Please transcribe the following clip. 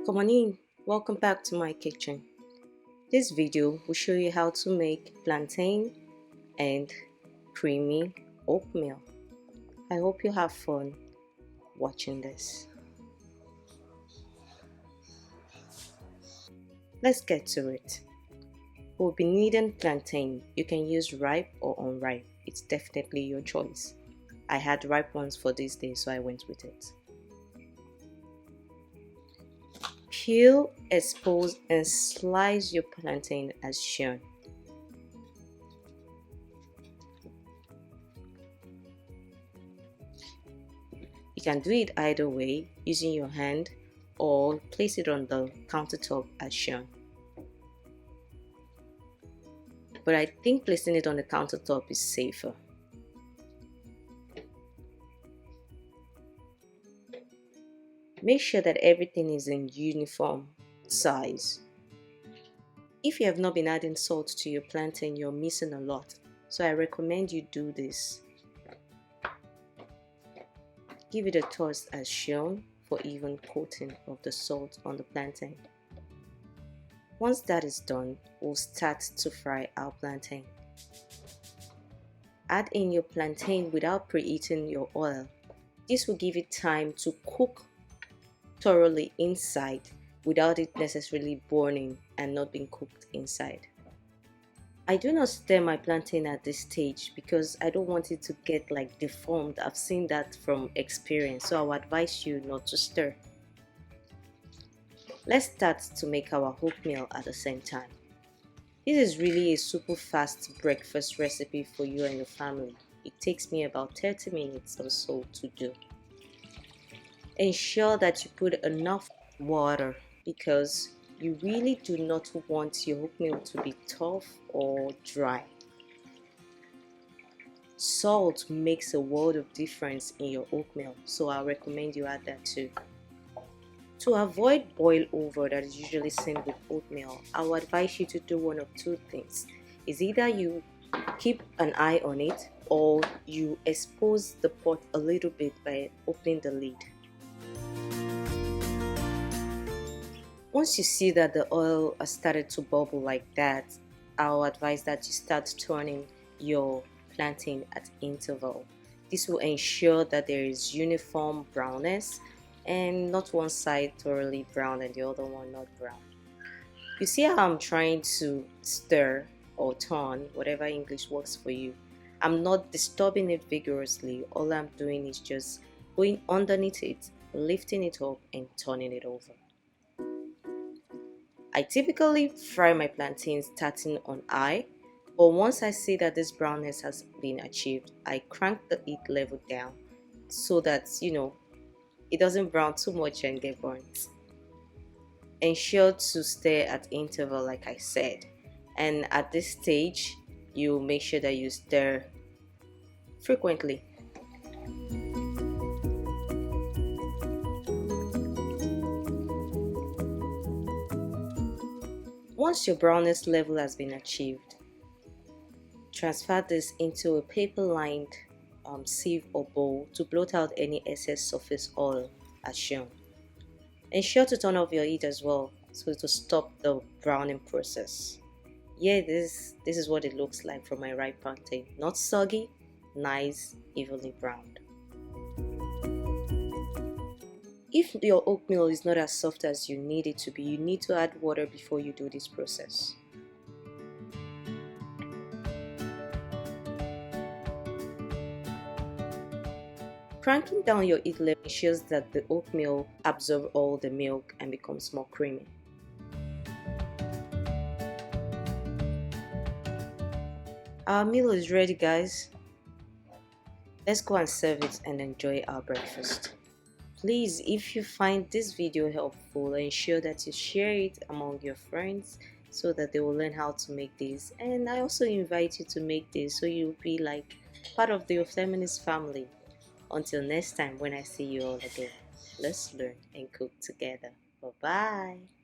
Come on in, welcome back to my kitchen. This video will show you how to make plantain and creamy oatmeal. I hope you have fun watching this. Let's get to it. We'll be needing plantain. You can use ripe or unripe. It's definitely your choice. I had ripe ones for this day, so I went with it. Peel, expose, and slice your plantain as shown. You can do it either way, using your hand or place it on the countertop as shown. But I think placing it on the countertop is safer. Make sure that everything is in uniform size. If you have not been adding salt to your plantain, you're missing a lot. So I recommend you do this. Give it a toss as shown for even coating of the salt on the plantain. Once that is done, we'll start to fry our plantain. Add in your plantain without preheating your oil. This will give it time to cook thoroughly inside without it necessarily burning and not being cooked inside. I do not stir my plantain at this stage because I don't want it to get like deformed. I've seen that from experience, so I would advise you not to stir. Let's start to make our oatmeal at the same time. This is really a super fast breakfast recipe for you and your family. It takes me about 30 minutes or so to do. Ensure that you put enough water because you really do not want your oatmeal to be tough or dry. Salt makes a world of difference in your oatmeal, so I recommend you add that too. To avoid boil over that is usually seen with oatmeal, I would advise you to do one of two things. Is either you keep an eye on it or you expose the pot a little bit by opening the lid. Once you see that the oil has started to bubble like that, I'll advise that you start turning your plantain at interval. This will ensure that there is uniform brownness and not one side thoroughly brown and the other one not brown. You see how I'm trying to stir or turn, whatever English works for you. I'm not disturbing it vigorously. All I'm doing is just going underneath it, lifting it up and turning it over. I typically fry my plantains starting on high, but once I see that this brownness has been achieved, I crank the heat level down so that, it doesn't brown too much and get burnt. Ensure to stir at interval like I said, and at this stage, you make sure that you stir frequently. Once your brownness level has been achieved, transfer this into a paper-lined sieve or bowl to blot out any excess surface oil as shown. Ensure to turn off your heat as well so to stop the browning process. Yeah, this is what it looks like from my ripe plantain. Not soggy, nice, evenly browned. If your oatmeal is not as soft as you need it to be, you need to add water before you do this process. Cranking down your heat level ensures that the oatmeal absorbs all the milk and becomes more creamy. Our meal is ready, guys. Let's go and serve it and enjoy our breakfast. Please, if you find this video helpful, ensure that you share it among your friends so that they will learn how to make this. And I also invite you to make this so you'll be like part of the feminist family. Until next time when I see you all again, let's learn and cook together. Bye-bye.